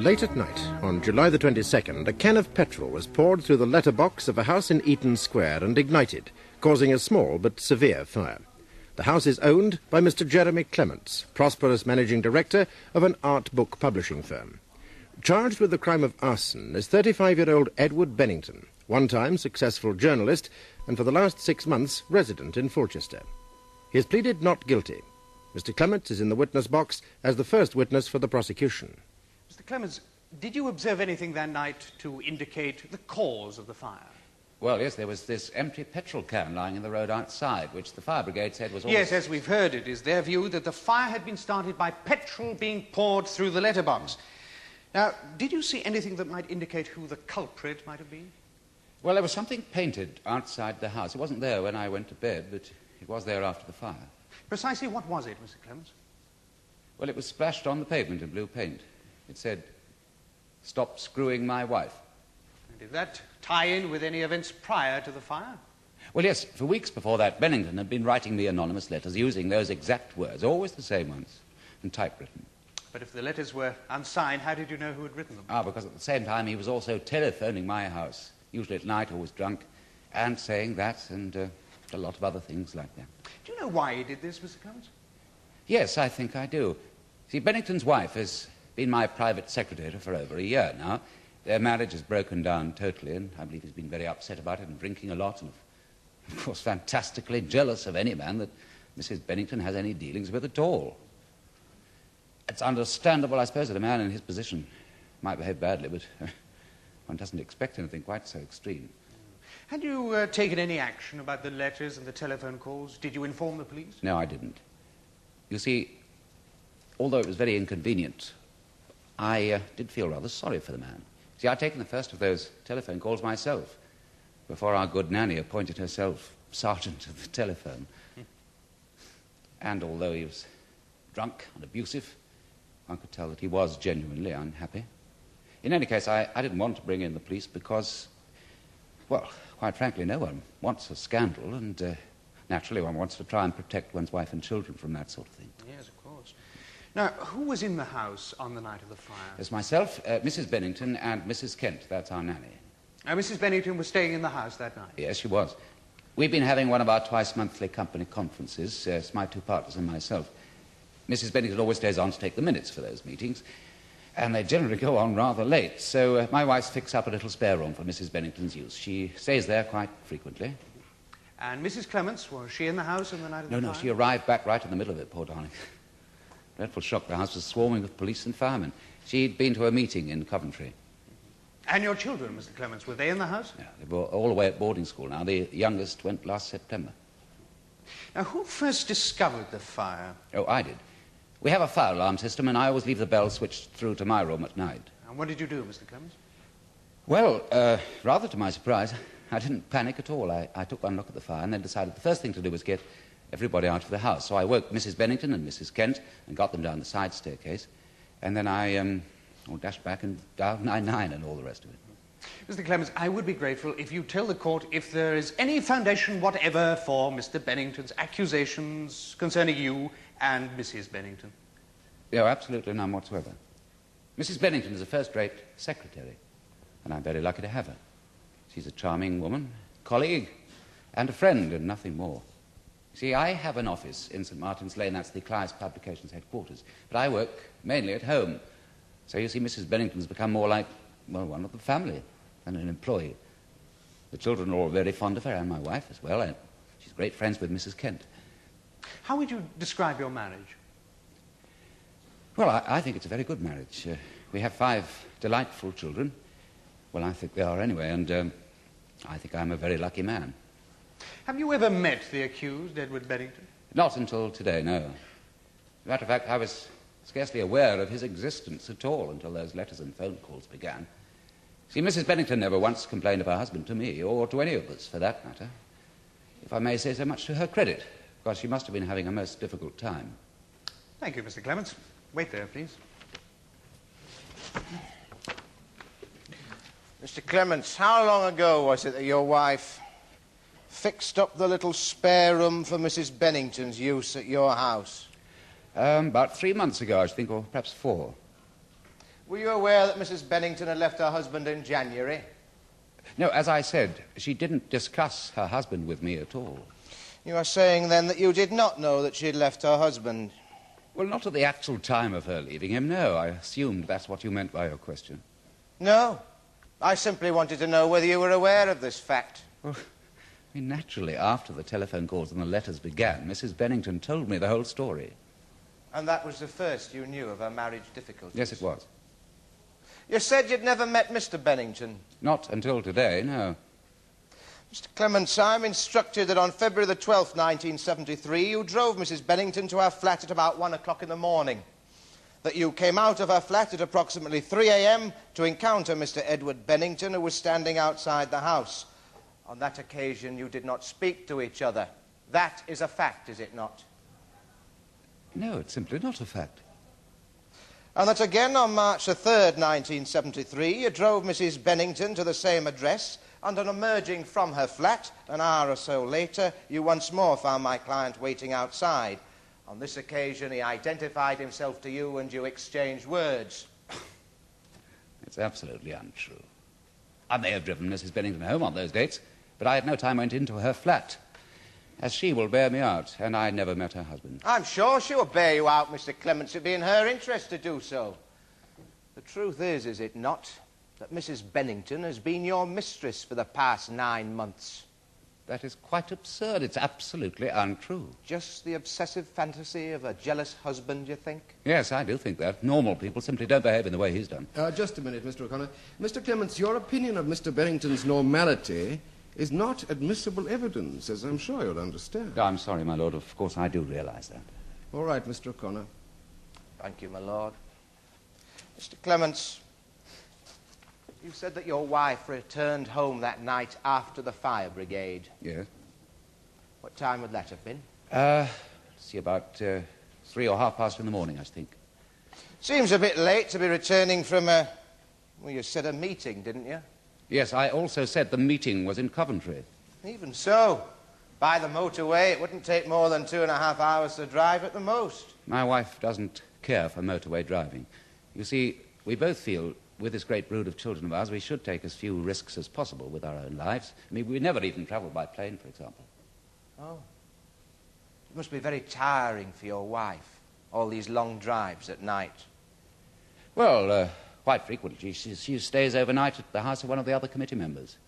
Late at night, on July the 22nd, a can of petrol was poured through the letterbox of a house in Eaton Square and ignited, causing a small but severe fire. The house is owned by Mr. Jeremy Clements, prosperous managing director of an art book publishing firm. Charged with the crime of arson is 35-year-old Edward Bennington, one-time successful journalist and for the last 6 months resident in Fulchester. He has pleaded not guilty. Mr. Clements is in the witness box as the first witness for the prosecution. Mr. Clements, did you observe anything that night to indicate the cause of the fire? Well, yes, there was this empty petrol can lying in the road outside, which the fire brigade said was... Yes, as we've heard, it is their view that the fire had been started by petrol being poured through the letterbox. Now, did you see anything that might indicate who the culprit might have been? Well, there was something painted outside the house. It wasn't there when I went to bed, but it was there after the fire. Precisely what was it, Mr. Clements? Well, it was splashed on the pavement in blue paint. It said, "Stop screwing my wife." And did that tie in with any events prior to the fire? Well, yes, for weeks before that, Bennington had been writing me anonymous letters using those exact words, always the same ones, and typewritten. But if the letters were unsigned, how did you know who had written them? Because at the same time he was also telephoning my house, usually at night, always drunk, and saying that and a lot of other things like that. Do you know why he did this, Mr. Clements? Yes, I think I do. See, Bennington's wife has been my private secretary for over a year now. Their marriage has broken down totally, and I believe he's been very upset about it and drinking a lot, and of course fantastically jealous of any man that Mrs. Bennington has any dealings with at all. It's understandable, I suppose, that a man in his position might behave badly, but one doesn't expect anything quite so extreme. Had you taken any action about the letters and the telephone calls? Did you inform the police? No, I didn't. You see, although it was very inconvenient, I did feel rather sorry for the man. See, I'd taken the first of those telephone calls myself before our good nanny appointed herself sergeant of the telephone. And although he was drunk and abusive, I could tell that he was genuinely unhappy. In any case, I didn't want to bring in the police because, well, quite frankly, no one wants a scandal, and naturally one wants to try and protect one's wife and children from that sort of thing. Yes, of course. Now, who was in the house on the night of the fire? There's myself, Mrs. Bennington, and Mrs. Kent. That's our nanny. Mrs. Bennington was staying in the house that night? Yes, she was. We've been having one of our twice-monthly company conferences. It's my two partners and myself. Mrs. Bennington always stays on to take the minutes for those meetings, and they generally go on rather late, so my wife's fixed up a little spare room for Mrs. Bennington's use. She stays there quite frequently. And Mrs. Clements, was she in the house on the night of the fire? No, she arrived back right in the middle of it, poor darling. Dreadful shock. The house was swarming with police and firemen. She'd been to a meeting in Coventry. And your children, Mr. Clements, were they in the house? Yeah, they were all away at boarding school now. The youngest went last September. Now, who first discovered the fire? Oh, I did. We have a fire alarm system, and I always leave the bell switched through to my room at night. And what did you do, Mr. Clements? Well, rather to my surprise, I didn't panic at all. I took one look at the fire and then decided the first thing to do was get everybody out of the house. So I woke Mrs. Bennington and Mrs. Kent and got them down the side staircase. And then I dashed back and dialed 999 and all the rest of it. Mr. Clements, I would be grateful if you tell the court if there is any foundation whatever for Mr. Bennington's accusations concerning you and Mrs. Bennington. No, absolutely none whatsoever. Mrs. Bennington is a first-rate secretary, and I'm very lucky to have her. She's a charming woman, colleague, and a friend, and nothing more. See, I have an office in St. Martin's Lane. That's the Clive's Publications headquarters. But I work mainly at home. So you see, Mrs. Bennington's become more like, well, one of the family than an employee. The children are all very fond of her, and my wife as well, and she's great friends with Mrs. Kent. How would you describe your marriage? Well, I think it's a very good marriage. We have 5 delightful children. Well, I think they are anyway, and I think I'm a very lucky man. Have you ever met the accused, Edward Bennington? Not until today, no. As a matter of fact, I was scarcely aware of his existence at all until those letters and phone calls began. See, Mrs. Bennington never once complained of her husband to me, or to any of us, for that matter. If I may say so much to her credit, because she must have been having a most difficult time. Thank you, Mr. Clements. Wait there, please. Mr. Clements, how long ago was it that your wife fixed up the little spare room for Mrs. Bennington's use at your house? About 3 months ago, I think, or perhaps 4. Were you aware that Mrs. Bennington had left her husband in January? No, as I said, she didn't discuss her husband with me at all. You are saying, then, that you did not know that she had left her husband? Well, not at the actual time of her leaving him, no. I assumed that's what you meant by your question. No. I simply wanted to know whether you were aware of this fact. Well, I mean, naturally, after the telephone calls and the letters began, Mrs. Bennington told me the whole story. And that was the first you knew of her marriage difficulties? Yes, it was. You said you'd never met Mr. Bennington? Not until today, no. Mr. Clements, I'm instructed that on February the 12th, 1973, you drove Mrs. Bennington to her flat at about 1 o'clock in the morning. That you came out of her flat at approximately 3 a.m. to encounter Mr. Edward Bennington, who was standing outside the house. On that occasion, you did not speak to each other. That is a fact, is it not? No, it's simply not a fact. And that again on March the 3rd, 1973, you drove Mrs. Bennington to the same address, and on emerging from her flat, an hour or so later, you once more found my client waiting outside. On this occasion, he identified himself to you and you exchanged words. It's absolutely untrue. I may have driven Mrs. Bennington home on those dates, but I at no time went into her flat, as she will bear me out, and I never met her husband. I'm sure she will bear you out, Mr. Clements. It'd be in her interest to do so. The truth is it not, that Mrs. Bennington has been your mistress for the past 9 months? That is quite absurd. It's absolutely untrue. Just the obsessive fantasy of a jealous husband, you think? Yes, I do think that. Normal people simply don't behave in the way he's done. Just a minute, Mr. O'Connor. Mr. Clements, your opinion of Mr. Bennington's normality is not admissible evidence, as I'm sure you'll understand. Oh, I'm sorry, my lord. Of course, I do realise that. All right, Mr. O'Connor. Thank you, my lord. Mr. Clements, you said that your wife returned home that night after the fire brigade. Yes. What time would that have been? Let's see, about 3 or half past in the morning, I think. Seems a bit late to be returning from well, you said a meeting, didn't you? Yes, I also said the meeting was in Coventry. Even so. By the motorway, it wouldn't take more than 2.5 hours to drive at the most. My wife doesn't care for motorway driving. You see, we both feel, with this great brood of children of ours, we should take as few risks as possible with our own lives. I mean, we never even travel by plane, for example. Oh. It must be very tiring for your wife, all these long drives at night. Well, quite frequently. She stays overnight at the house of one of the other committee members.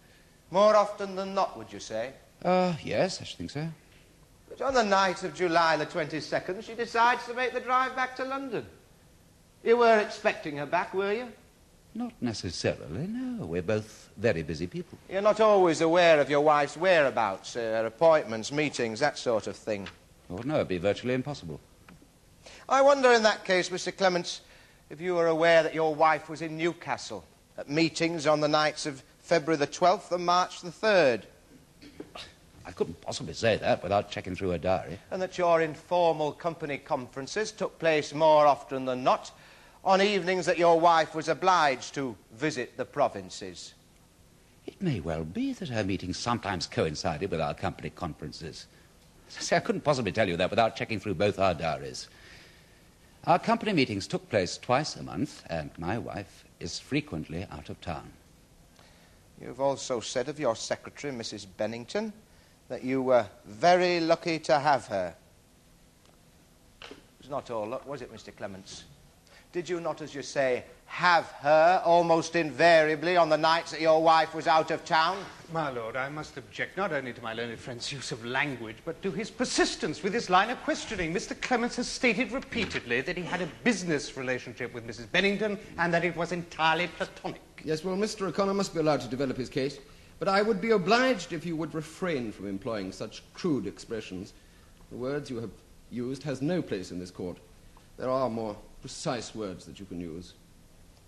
More often than not, would you say? Yes, I should think so. But on the night of July the 22nd, she decides to make the drive back to London. You were expecting her back, were you? Not necessarily, no. We're both very busy people. You're not always aware of your wife's whereabouts, her appointments, meetings, that sort of thing. Oh, no, it'd be virtually impossible. I wonder, in that case, Mr. Clements, if you were aware that your wife was in Newcastle at meetings on the nights of February the 12th and March the 3rd. I couldn't possibly say that without checking through her diary. And that your informal company conferences took place more often than not on evenings that your wife was obliged to visit the provinces. It may well be that her meetings sometimes coincided with our company conferences. See, I couldn't possibly tell you that without checking through both our diaries. Our company meetings took place twice a month, and my wife is frequently out of town. You've also said of your secretary, Mrs. Bennington, that you were very lucky to have her. It was not all luck, was it, Mr. Clements? Did you not, as you say, have her almost invariably on the nights that your wife was out of town? My lord, I must object not only to my learned friend's use of language, but to his persistence with this line of questioning. Mr. Clements has stated repeatedly that he had a business relationship with Mrs. Bennington and that it was entirely platonic. Yes, well, Mr. O'Connor must be allowed to develop his case, but I would be obliged if you would refrain from employing such crude expressions. The words you have used has no place in this court. There are more precise words that you can use.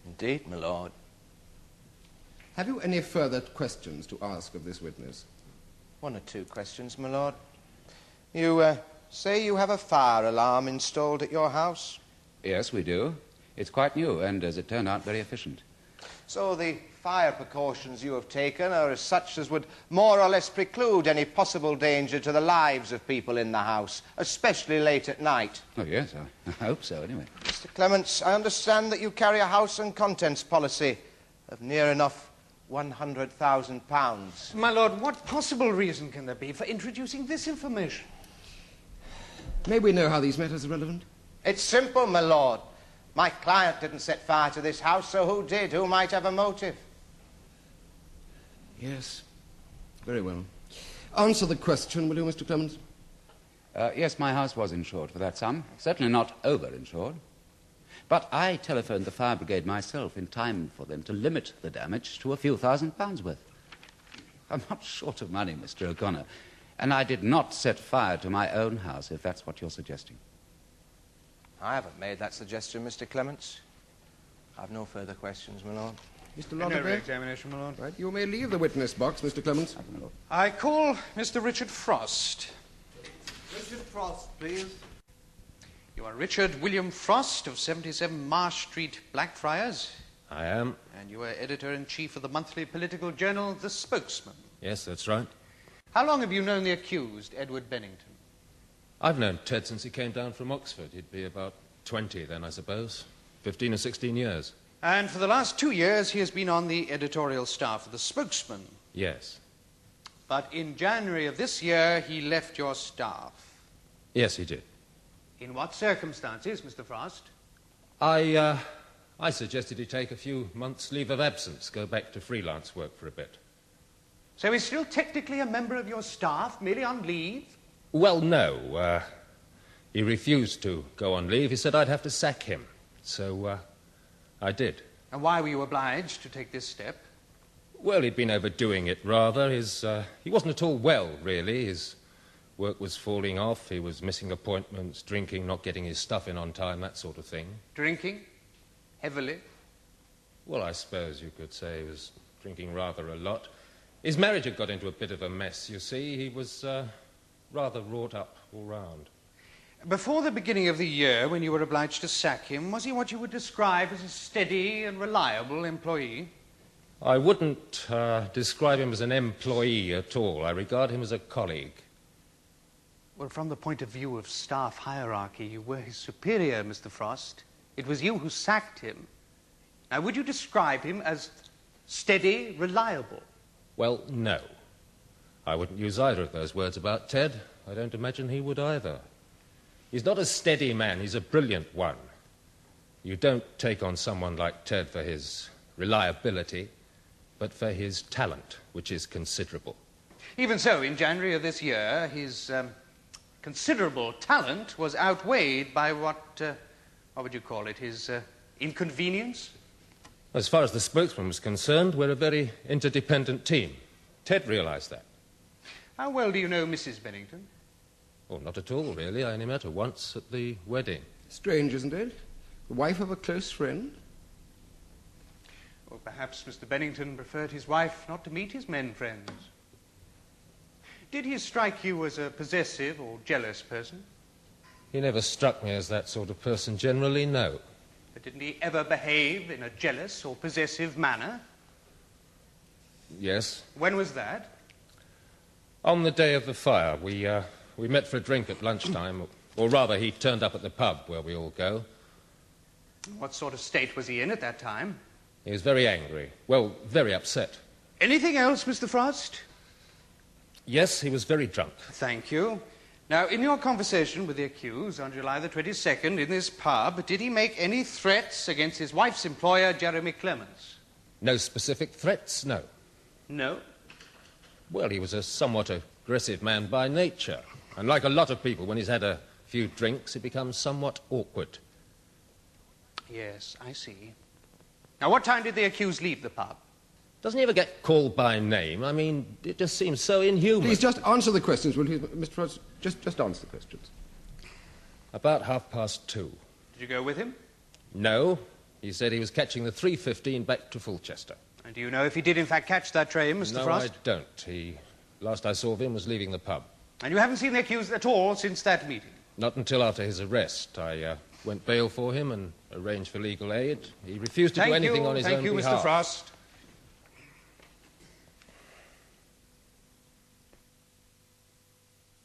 Indeed, my lord. Have you any further questions to ask of this witness? 1 or 2 questions, my lord. You say you have a fire alarm installed at your house? Yes, we do. It's quite new and, as it turned out, very efficient. So the fire precautions you have taken are as such as would more or less preclude any possible danger to the lives of people in the house, especially late at night. Oh, yes, I hope so, anyway. Mr. Clements, I understand that you carry a house and contents policy of near enough £100,000. My lord, what possible reason can there be for introducing this information? May we know how these matters are relevant? It's simple, my lord. My client didn't set fire to this house, so who did? Who might have a motive? Yes. Very well. Answer the question, will you, Mr. Clements? Yes, my house was insured for that sum. Certainly not over-insured. But I telephoned the fire brigade myself in time for them to limit the damage to a few £1,000s worth. I'm not short of money, Mr. O'Connor, and I did not set fire to my own house, if that's what you're suggesting. I haven't made that suggestion, Mr. Clements. I've no further questions, my lord. Mr. No Lauderdale? re-examination, my lord. Right, you may leave the witness box, Mr. Clements. I call Mr. Richard Frost. Richard Frost, please. You are Richard William Frost of 77 Marsh Street, Blackfriars. I am. And you are editor-in-chief of the monthly political journal, The Spokesman. Yes, that's right. How long have you known the accused, Edward Bennington? I've known Ted since he came down from Oxford. He'd be about 20 then, I suppose. 15 or 16 years. And for the last 2 years, he has been on the editorial staff of The Spokesman. Yes. But in January of this year, he left your staff. Yes, he did. In what circumstances, Mr. Frost? I suggested he take a few months' leave of absence, go back to freelance work for a bit. So he's still technically a member of your staff, merely on leave? Well, no. He refused to go on leave. He said I'd have to sack him. So, I did. And why were you obliged to take this step? Well, he'd been overdoing it, rather. He wasn't at all well, really. His work was falling off. He was missing appointments, drinking, not getting his stuff in on time, that sort of thing. Drinking? Heavily? Well, I suppose you could say he was drinking rather a lot. His marriage had got into a bit of a mess, you see. He was rather wrought up all round. Before the beginning of the year, when you were obliged to sack him, was he what you would describe as a steady and reliable employee? I wouldn't describe him as an employee at all. I regard him as a colleague. Well, from the point of view of staff hierarchy, you were his superior, Mr. Frost. It was you who sacked him. Now, would you describe him as steady, reliable? Well, no. I wouldn't use either of those words about Ted. I don't imagine he would either. He's not a steady man, he's a brilliant one. You don't take on someone like Ted for his reliability, but for his talent, which is considerable. Even so, in January of this year, his considerable talent was outweighed by what would you call it, his inconvenience? As far as the spokesman was concerned, we're a very interdependent team. Ted realised that. How well do you know Mrs. Bennington? Oh, not at all, really. I only met her once at the wedding. Strange, isn't it? The wife of a close friend? Or perhaps Mr. Bennington preferred his wife not to meet his men friends. Did he strike you as a possessive or jealous person? He never struck me as that sort of person generally, no. But didn't he ever behave in a jealous or possessive manner? Yes. When was that? On the day of the fire, we met for a drink at lunchtime, or rather, he turned up at the pub where we all go. What sort of state was he in at that time? He was very angry. Well, very upset. Anything else, Mr. Frost? Yes, he was very drunk. Thank you. Now, in your conversation with the accused on July the 22nd in this pub, did he make any threats against his wife's employer, Jeremy Clements? No specific threats, no. No? Well, he was a somewhat aggressive man by nature. And like a lot of people, when he's had a few drinks, he becomes somewhat awkward. Yes, I see. Now, what time did the accused leave the pub? Doesn't he ever get called by name? I mean, it just seems so inhuman. Please, just answer the questions, will you, Mr. Frost? Just answer the questions. About 2:30. Did you go with him? No. He said he was catching the 3:15 back to Fulchester. And do you know if he did in fact catch that train, Mr. Frost? No, I don't. Last I saw of him was leaving the pub. And you haven't seen the accused at all since that meeting? Not until after his arrest. I went bail for him and arranged for legal aid. He refused to do anything on his own behalf. Thank you, Mr. Frost.